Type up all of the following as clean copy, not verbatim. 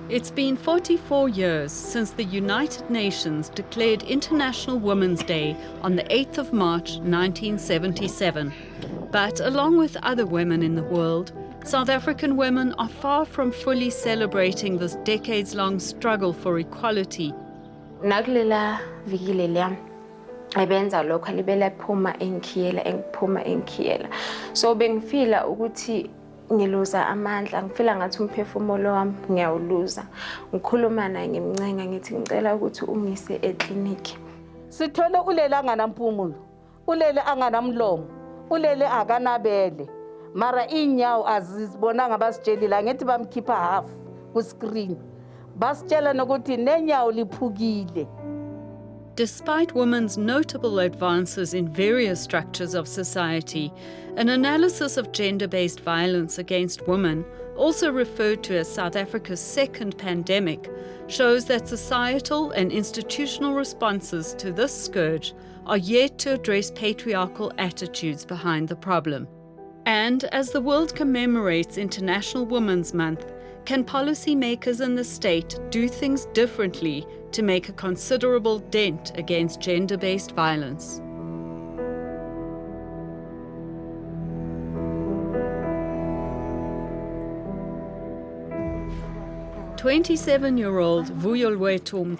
It's been 44 years since the United Nations declared International Women's Day on the 8th of March 1977. But along with other women in the world, South African women are far from fully celebrating this decades-long struggle for equality. Nakulela viki leliya ebenza lokho libele phuma engikhiyela so bengifila ukuthi ngiluza amandla ngifila ngathi umphefumulo wami ngiyawuluza ngikhuluma naye ngimncenga ngithi ngicela ukuthi ungise ekliniki sithole ulele anganampumulo ulele anganamlomo ulele akanabele mara inyawo azizibonanga basitshelile ngithi bamkhipha half ku screen basitshela nokuthi nenyawo liphukile. Despite women's notable advances in various structures of society, an analysis of gender-based violence against women, also referred to as South Africa's second pandemic, shows that societal and institutional responses to this scourge are yet to address patriarchal attitudes behind the problem. And as the world commemorates International Women's Month, can policymakers in the state do things differently to make a considerable dent against gender-based violence? "27-year-old Vuyolwethu,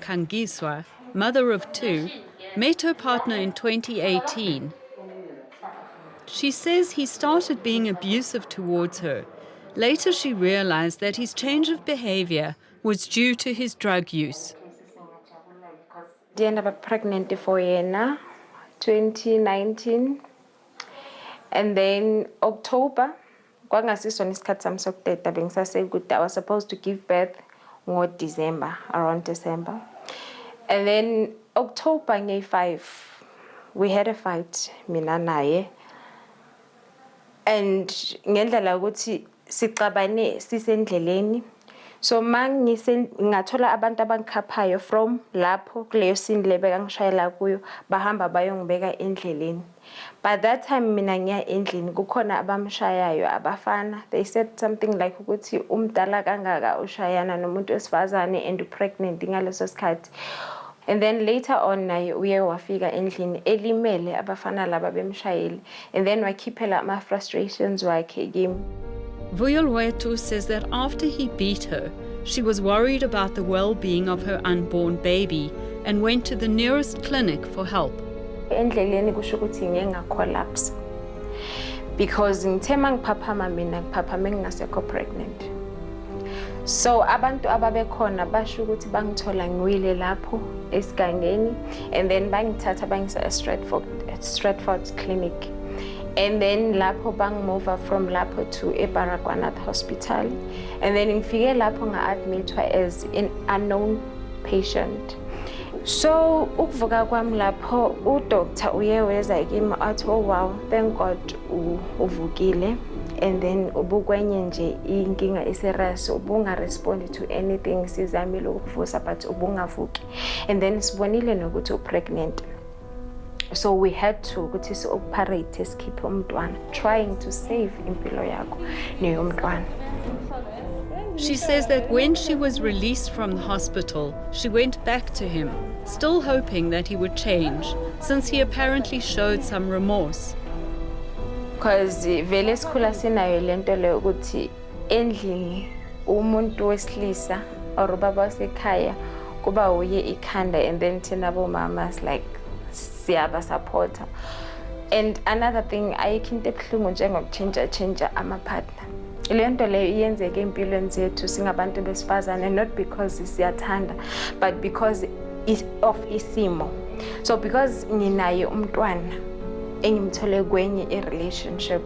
mother of two, met her partner in 2018. She says he started being abusive towards her. Later she realized that his change of behavior was due to his drug use. I ended up pregnant for yena 2019 and then October kwangasisona isikhathi sami sokuteta bengisase ukuthi I was supposed to give birth December, around December. And then October nge-5 we had a fight mina naye and ngendlela ukuthi sixabane sisendleleni so ngathola abantu abangikhaphayo from lapho kuleyo scene lebeka ngishayela kuyo bahamba bayongibeka endleleni. By that time mina ngiya endlini kukhona abamshayayo abafana. They said something like ukuthi umdala kangaka ushayana nomuntu wesifazane and pregnant ngaleso sikhathi. And then later on naye uye wafika endlini elimele abafana laba bemshayeli and then wakhiphela ama frustrations wakhe kimi. Vuyolwethu says that after he beat her, she was worried about the well-being of her unborn baby and went to the nearest clinic for help. Endleleni kusho ukuthi ngiyengacollapse because ngithe mangiphaphama mina ngiphaphame ngingasekho pregnant. So abantu ababekhona basho ukuthi bangithola ngiwile lapho esigangeni and then bangithatha bangisa Stratford clinic. And then lapho bang move from lapho to Baragwanath hospital. And then ngifike lapho nga-admithwa as an unknown patient. So ukuvuka kwami lapho udoctor uye weza kimi athi oh wow thank God uvukile and then ubukwenye nje inkinga iserious ubunga respond to anything sizamile ukuvusa but ubungavuki and then sibonile nokuthi upregnant. So we had to ukuthi si-operate sikhiphe umntwana trying to save impilo yakho neyomntwana. She says that when she was released from the hospital, she went back to him, still hoping that he would change, since he apparently showed some remorse. Because vele sikhula sinayo lento leyo ukuthi endlini umuntu wesilisa or ubaba wasekhaya kuba uye ikhanda and then thina bomama like siyaba supporter. And another thing ayikho into ebuhlungu njengokutshintsha ama-partner. Lento leyo iyenzeke empilweni zethu singabantu besifazane not because siyathanda but because of isimo. So because nginaye umntwana engimthole kwenye i-relationship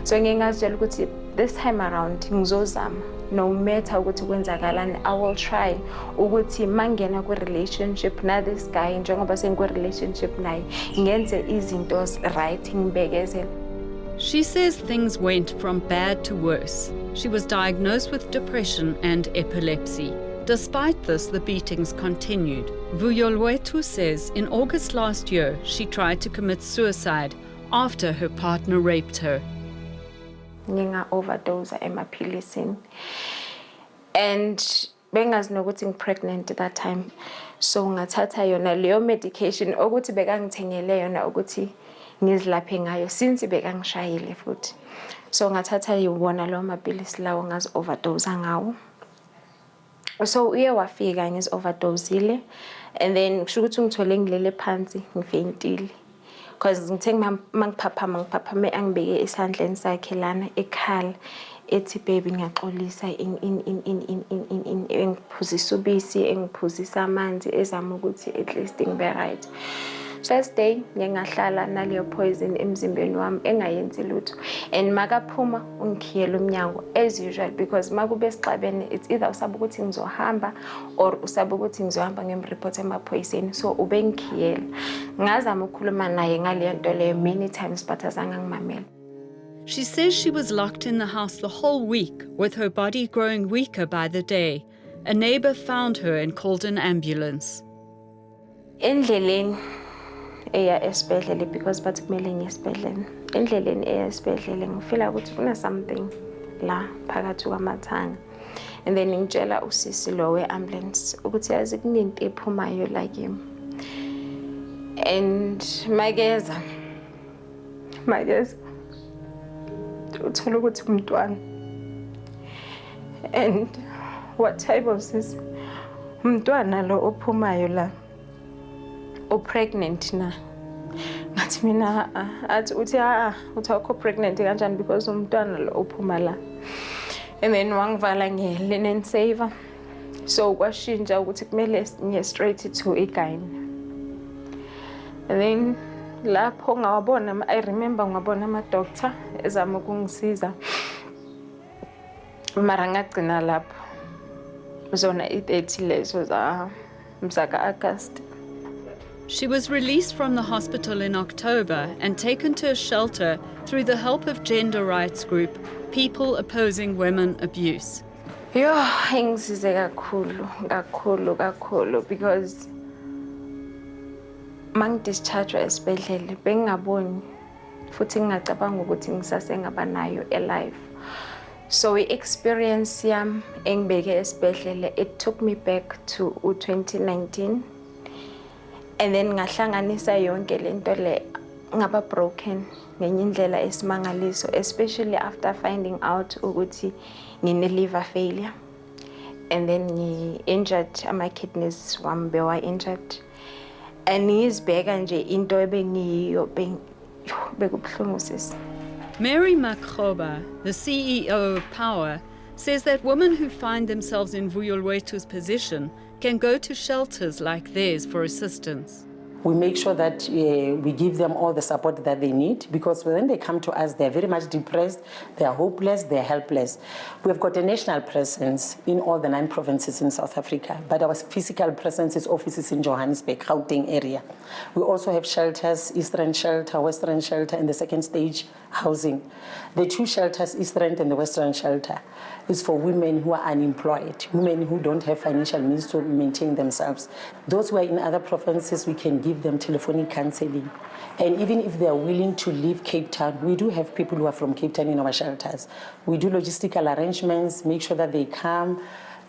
so ngingazitshela ukuthi this time around ngizozama no matter ukuthi kwenzakalani I will try ukuthi mangena ku-relationship na this guy njengoba sengikwi-relationship naye ngenze izinto right ngibekezele. She says things went from bad to worse. She was diagnosed with depression and epilepsy. Despite this, the beatings continued. Vuyolwethu says in August last year, she tried to commit suicide after her partner raped her. Nginga overdose emaphilisini and bengazi nokuthi ngi-pregnant that time. So ngathatha yona leyo medication ukuthi bekangithengele yona ukuthi ngizilaphe ngayo since bekangishayile futhi. So ngathatha yona lawo mapilisi lawo ngazi-overdose ngawo. So uye wafika ngizi-overdosile and then kusho ukuthi ngithole ngilele phansi ngifeyintile. Because ngithe mangiphaphame angibeke esandleni sakhe lana ekhala ethi baby ngiyaxolisa engiphuzisa ubisi engiphuzisa amanzi ezama ukuthi at least ngibe right. First day ngingahlala naleyo poison emzimbeni wami engayenzi lutho and makaphuma ungikhiyela umnyango as usual because makube sixabene it's either usaba ukuthi ngizohamba or usaba ukuthi ngizohamba ngimreport emaphoyiseni so ube ngikhiyela ngazama ukukhuluma naye ngaleyo nto leyo many times but azange ngimamela. She says she was locked in the house the whole week, with her body growing weaker by the day. A neighbor found her and called an ambulance. Endleleni eya esibhedlela because bathi kumele ngiye esibhedlela. Endleleni eya esibhedlela ngifila ukuthi kuna something la phakathi kwamathanga. And then ngitshela usisi lo we-ambulance ukuthi yazi kunento ephumayo like him. And mageza uthola ukuthi umntwana. And what type of sis? Umntwana lo ophumayo la pregnant na. Ngathi mina athi uthi uthakho pregnant kanjani because umntwana lo ophuma la. And then wangivala nge-linen saver. So kwashintsha ukuthi kumele ngiye straight to igyn. And then lapho ngawabona I remember ngabona ama-doctor ezama ukungisiza. Mara ngagcina lapho. Zona 8:30 lezo za msaka August. She was released from the hospital in October and taken to a shelter through the help of gender rights group People Opposing Women Abuse. Yo, ngisize kakhulu because mangidischarge esibhedlela bengingaboni futhi ngingacabanga ukuthi ngisasengaba nayo alive. So i-experience yami engibeke esibhedlela it took me back to 2019. And then ngahlanganisa yonke lento le ngaba broken ngenye indlela esimangaliso especially after finding out ukuthi ngine liver failure and then ngi-injured ama-kidneys wami bewa injured and ngizibheka nje into ebengiyiyo bekubuhlungu sisi. Mary Makgoba, the CEO of Power, says that women who find themselves in Vuyolwethu's position can go to shelters like theirs for assistance. We make sure that we give them all the support that they need because when they come to us, they're very much depressed, they're hopeless, they're helpless. We've got a national presence in all the 9 provinces in South Africa, but our physical presence is offices in Johannesburg, Gauteng area. We also have shelters, Eastern Shelter, Western Shelter, and the second stage housing. The 2 shelters, Eastern and the Western Shelter, is for women who are unemployed, women who don't have financial means to maintain themselves. Those who are in other provinces, we can give them telephonic counseling. And even if they are willing to leave Cape Town, we do have people who are from Cape Town in our shelters. We do logistical arrangements, make sure that they come.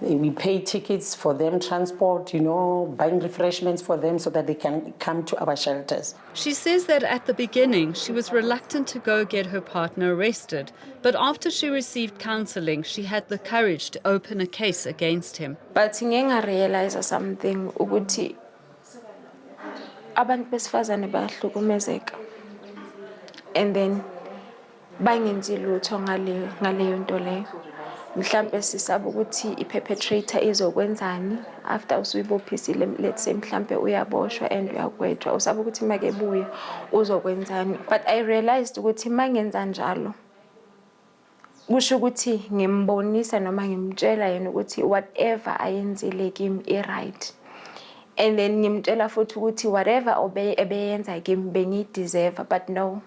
We pay tickets for them, transport, buying refreshments for them so that they can come to our shelters. She says that at the beginning, she was reluctant to go get her partner arrested. But after she received counseling, she had the courage to open a case against him. But ngeke realize something ukuthi abantu besifazane bayahlukumezeka. And then bangenzi lutho ngaleyo nto leyo. Mhlambe sisaba ukuthi i-perpetrator izokwenzani after usuyibophisile let's say mhlambe uyaboshwa and uyagwetshwa usaba ukuthi makebuya uzokwenzani. But I realized ukuthi mangenza njalo kusho ukuthi ngimbonisa noma ngimtshela yena ukuthi whatever ayenzile kimi i-right. And then ngimtshela futhi ukuthi whatever ebeyenza kimi bengideserve but no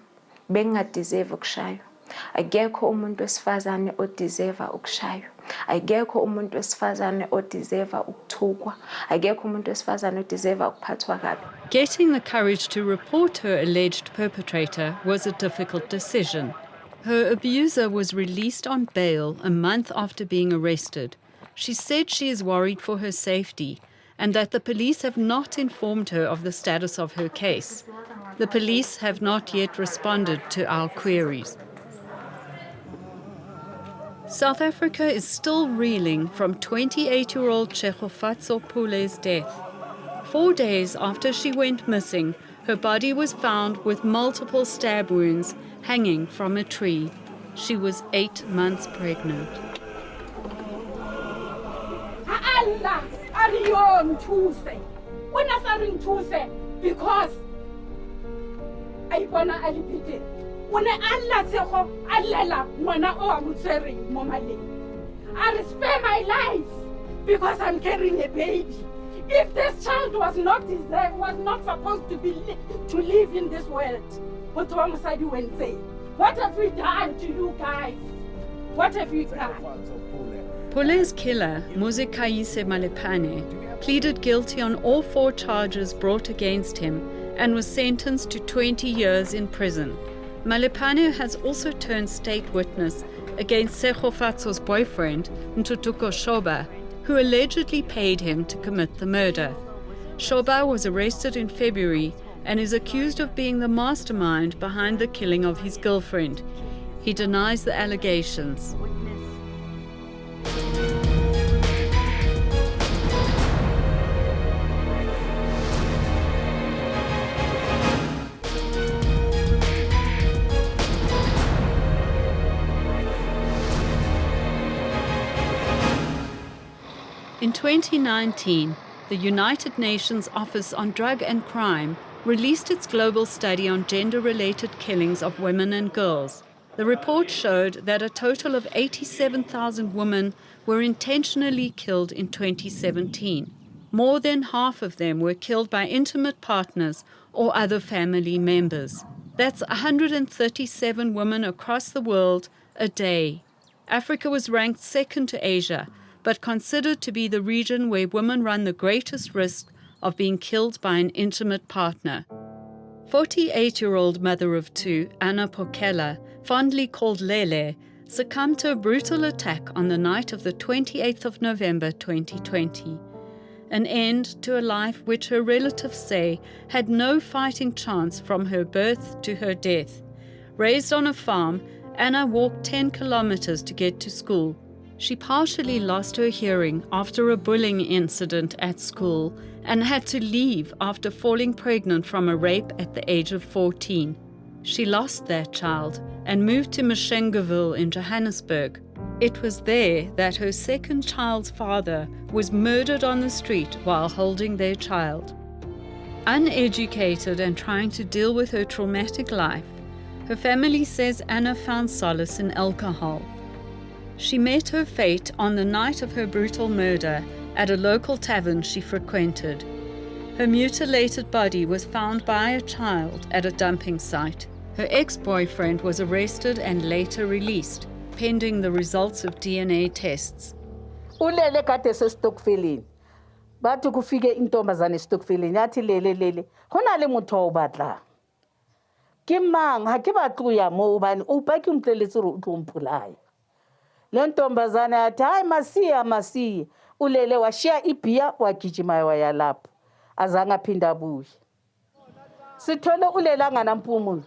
bengadeserve ukushaywa. Akekho umuntu wesifazane odeserve ukushaywa. Akekho umuntu wesifazane odeserve ukuthukwa. Akekho umuntu wesifazane odeserve ukuphathwa kabi. Getting the courage to report her alleged perpetrator was a difficult decision. Her abuser was released on bail a month after being arrested. She said she is worried for her safety and that the police have not informed her of the status of her case. The police have not yet responded to our queries. South Africa is still reeling from 28-year-old Tshegofatso Pule's death. 4 days after she went missing, her body was found with multiple stab wounds hanging from a tree. She was 8 months pregnant. Because I wanna alipite. When Allah sego allela ngwana o a motswereng mo maleng. I spare my life because I'm carrying a baby. If this child was not supposed to live in this world, what have we done to you guys? What have we done? Pule's killer, Muzikayise Malepane, pleaded guilty on all 4 charges brought against him and was sentenced to 20 years in prison. Malepane has also turned state witness against Tshegofatso's boyfriend, Ntutuko Shoba, who allegedly paid him to commit the murder. Shoba was arrested in February and is accused of being the mastermind behind the killing of his girlfriend. He denies the allegations. In 2019, the United Nations Office on Drug and Crime released its global study on gender-related killings of women and girls. The report showed that a total of 87,000 women were intentionally killed in 2017. More than half of them were killed by intimate partners or other family members. That's 137 women across the world a day. Africa was ranked second to Asia, but considered to be the region where women run the greatest risk of being killed by an intimate partner. 48-year-old mother of 2, Anna Pokela, fondly called Lele, succumbed to a brutal attack on the night of the 28th of November 2020. An end to a life which her relatives say had no fighting chance from her birth to her death. Raised on a farm, Anna walked 10 kilometers to get to school. She partially lost her hearing after a bullying incident at school and had to leave after falling pregnant from a rape at the age of 14. She lost that child and moved to Mashengaville in Johannesburg. It was there that her second child's father was murdered on the street while holding their child. Uneducated and trying to deal with her traumatic life, her family says Anna found solace in alcohol. She met her fate on the night of her brutal murder at a local tavern she frequented. Her mutilated body was found by a child at a dumping site. Her ex-boyfriend was arrested and later released, pending the results of DNA tests. Ulele kade sesitokfeleni. Bathi kufike intombazane esitokfeleni yathi lele khona le motho o batla. Ke mang ha ke batlo ya mo bane o pa ke mpleletse re o tlo mphulaya. Le ntombazane yathi hayi masiya ulele washiya ibhiya wagijima waya lapho azange aphinda abuye. Sithole ulele anganampumulo,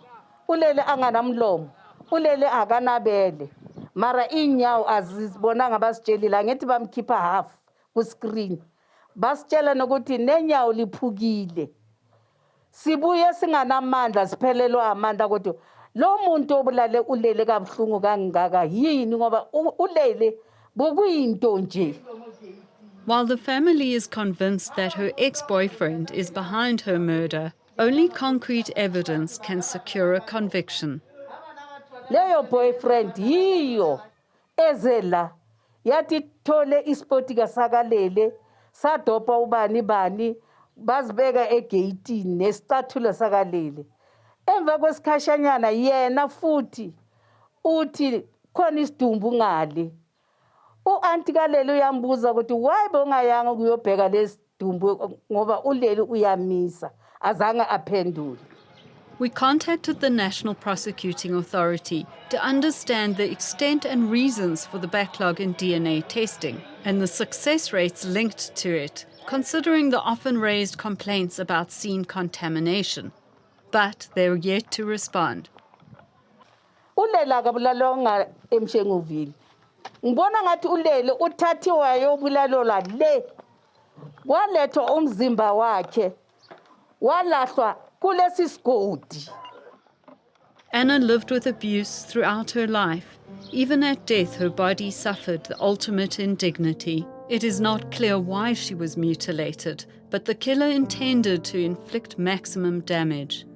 ulele anganamlomo, ulele akanabele. Mara inyawo azizibonanga abasitshelile ngethi bamkhipha half ku screen. Basitshela nokuthi nenyawo liphukile. Sibuye singanamandla siphelelwa amandla ukuthi lo muntu obulale ulele kabuhlungu kangaka yini ngoba ulele bokuyinto nje. While the family is convinced that her ex-boyfriend is behind her murder, only concrete evidence can secure a conviction. Leyo boyfriend yiyo ezela yathi thole ispoti kasakalele sadopa ubani bazibeka egateini nesicathulo sakalele. Emva kwesikhashanyana yena futhi uthi khona isidumbu ngale. U-anti kalele uyambuza ukuthi why bongayanga ukuyobheka lesidumbu ngoba ulele uyamisa azange aphendule. We contacted the National Prosecuting Authority to understand the extent and reasons for the backlog in DNA testing and the success rates linked to it, considering the often raised complaints about scene contamination. But they're yet to respond. Ulela kabulalonga emshenguvile. Ngibona ngathi ulele uthathiwe ayobulalola le. Walethwa umzimba wakhe. Walahlwa kulesi sigodi. Anna lived with abuse throughout her life. Even at death, her body suffered the ultimate indignity. It is not clear why she was mutilated, but the killer intended to inflict maximum damage.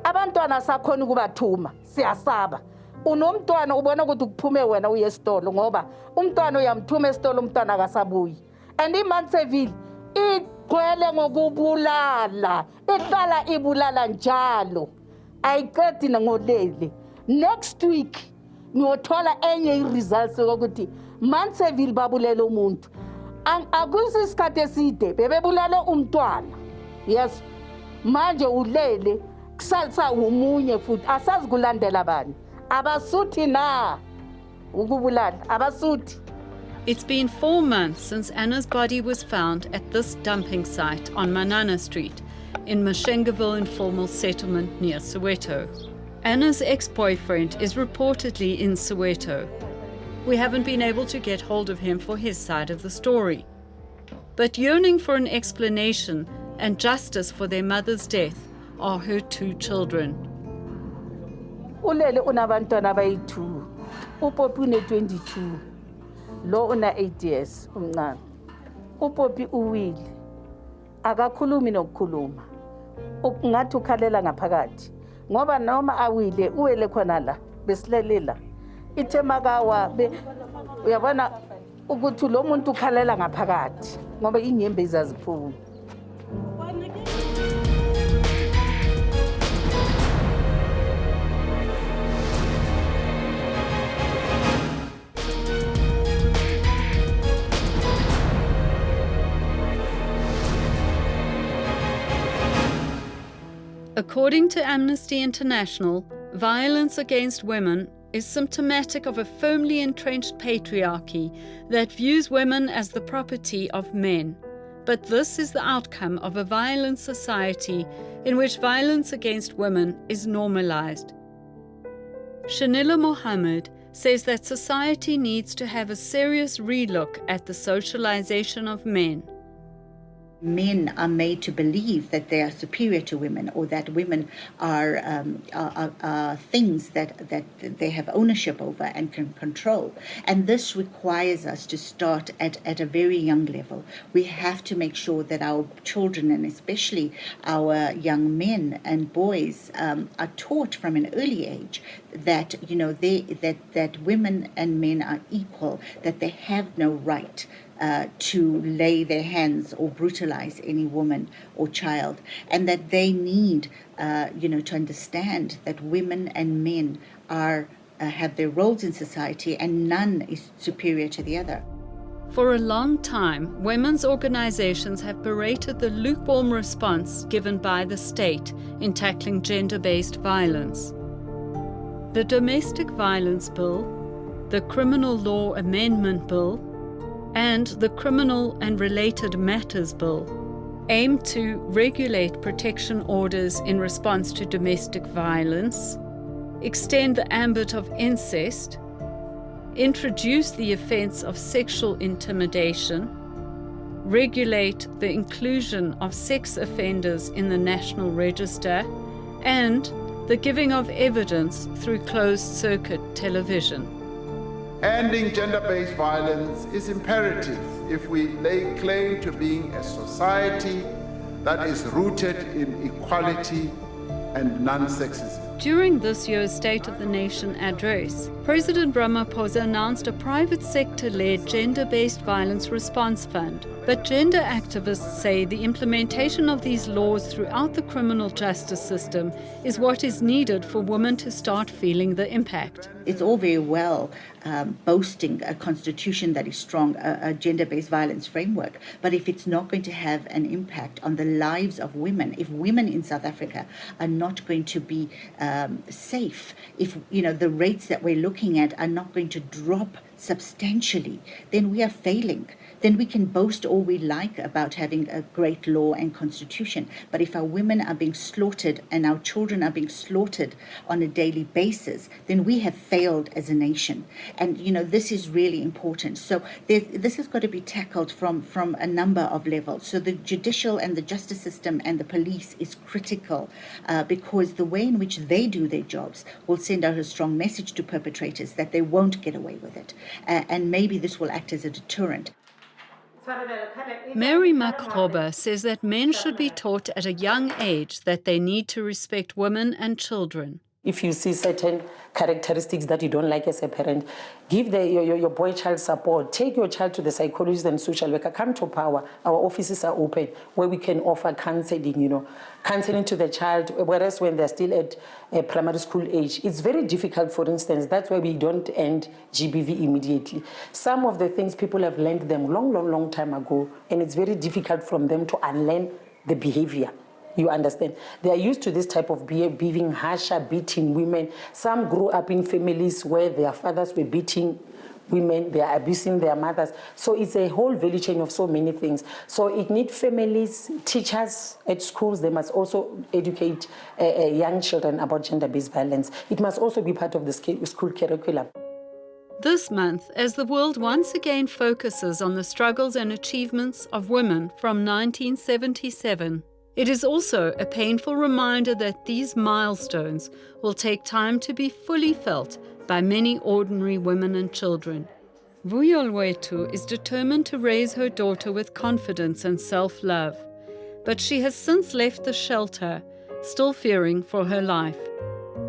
Abantwana sakhona ukubathuma siyasaba. Unomntwana ubona ukuthi kuphume wena uye esitolo ngoba umntwana uyamthuma esitolo umntwana akasabuyi. And iManseville igcwele ngokubulala. Ihlala ibulala njalo. Ayiqedi ngolele. Next week ngiyothola enye results ukuthi Manseville babulela umuntu. Akusi isikhathi eside bebebulala umntwana. Yes. Manje ulele kusalisa umunye futhi asazi kulandela bani. Abasuthi na ukubulala abasuthi. It's been 4 months since Anna's body was found at this dumping site on Manana Street in Mashengaville informal settlement near Soweto. Anna's ex-boyfriend is reportedly in Soweto. We haven't been able to get hold of him for his side of the story. But yearning for an explanation and justice for their mother's death are her 2 children. Ulele unabantwana abayi2. Upopi une22. Lo una 8 years umncane. Upopi uwile. Akakhulumi nokukhuluma. Ngathi ukhalela ngaphakathi. Ngoba noma awile uwele khona la besilelela. Ithema kawa uyabona ukuthi lo muntu ukhalela ngaphakathi ngoba inyembe izaziphuma. According to Amnesty International, violence against women is symptomatic of a firmly entrenched patriarchy that views women as the property of men. But this is the outcome of a violent society in which violence against women is normalized. Shanila Mohammed says that society needs to have a serious relook at the socialization of men. Men are made to believe that they are superior to women, or that women are things that they have ownership over and can control. And this requires us to start at a very young level. We have to make sure that our children, and especially our young men and boys, are taught from an early age that that women and men are equal, that they have no right to lay their hands or brutalize any woman or child, and that they need, to understand that women and men are have their roles in society, and none is superior to the other. For a long time, women's organizations have berated the lukewarm response given by the state in tackling gender-based violence. The Domestic Violence Bill, the Criminal Law Amendment Bill, and the Criminal and Related Matters Bill aim to regulate protection orders in response to domestic violence, extend the ambit of incest, introduce the offence of sexual intimidation, regulate the inclusion of sex offenders in the National Register, and the giving of evidence through closed-circuit television. Ending gender-based violence is imperative if we lay claim to being a society that is rooted in equality and non-sexism. During this year's State of the Nation address, President Ramaphosa announced a private sector-led gender-based violence response fund. But gender activists say the implementation of these laws throughout the criminal justice system is what is needed for women to start feeling the impact. It's all very well boasting a constitution that is strong, a gender-based violence framework, but if it's not going to have an impact on the lives of women, if women in South Africa are not going to be safe, if the rates that we're looking at are not going to drop substantially, then we are failing. Then we can boast all we like about having a great law and constitution. But if our women are being slaughtered and our children are being slaughtered on a daily basis, then we have failed as a nation. And, this is really important. So this has got to be tackled from a number of levels. So the judicial and the justice system and the police is critical because the way in which they do their jobs will send out a strong message to perpetrators that they won't get away with it. And maybe this will act as a deterrent. Mary Makgoba says that men should be taught at a young age that they need to respect women and children. If you see certain characteristics that you don't like as a parent, give your boy child support. Take your child to the psychologist and social worker. Come to Power. Our offices are open where we can offer counseling, counseling to the child, whereas when they're still at primary school age. It's very difficult, for instance. That's why we don't end GBV immediately. Some of the things people have learned them long time ago, and it's very difficult from them to unlearn the behavior. You understand? They are used to this type of being harsher, beating women. Some grew up in families where their fathers were beating women, they are abusing their mothers. So it's a whole value chain of so many things. So it needs families, teachers at schools. They must also educate young children about gender-based violence. It must also be part of the school curriculum. This month, as the world once again focuses on the struggles and achievements of women from 1977, it is also a painful reminder that these milestones will take time to be fully felt by many ordinary women and children. Vuyolwethu is determined to raise her daughter with confidence and self-love, but she has since left the shelter, still fearing for her life.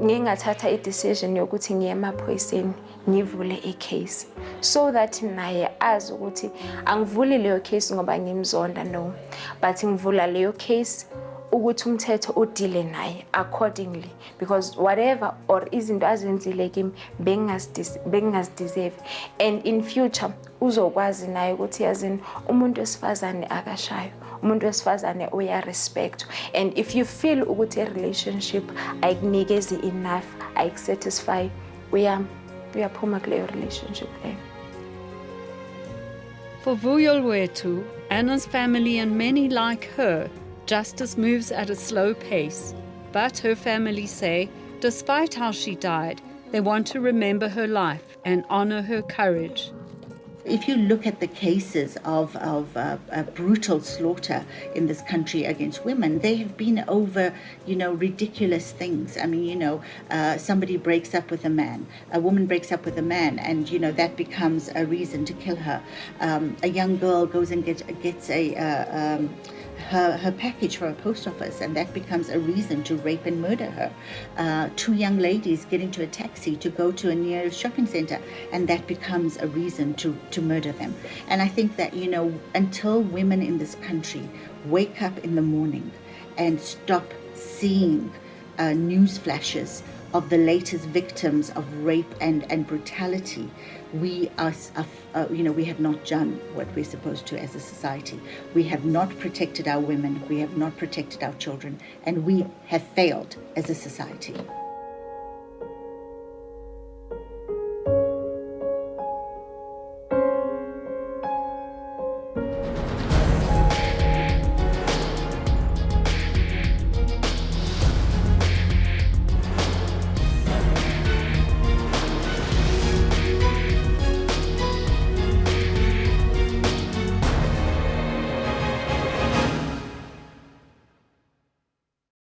Ngingathatha i-decision yokuthi ngiye emaphoyiseni ngivule i-case so that naye azi ukuthi angivuli leyo case ngoba ngimzonda, no, but ngivula leyo case ukuthi umthetho udile naye accordingly, because whatever or izinto azenzile kimi bengingazideserve, and in future uzokwazi naye ukuthi yazini umuntu wesifazane akashayo, umuntu wesifazane uyarespect. And if you feel ukuthi a-relationship ayikunikezi enough, ayikusatisfy, uyaphuma kuleyo relationship leyo. For Vuyolwethu, Anna's family and many like her, justice moves at a slow pace. But her family say, despite how she died, they want to remember her life and honor her courage. If you look at the cases of brutal slaughter in this country against women, they have been over, ridiculous things. I mean, somebody breaks up with a man, a woman breaks up with a man, and, that becomes a reason to kill her. A young girl goes and gets her package for a post office, and that becomes a reason to rape and murder her. Two young ladies get into a taxi to go to a near shopping center, and that becomes a reason to murder them. And I think that, until women in this country wake up in the morning and stop seeing news flashes of the latest victims of rape and brutality, we have not done what we're supposed to as a society. We have not protected our women, we have not protected our children, and we have failed as a society.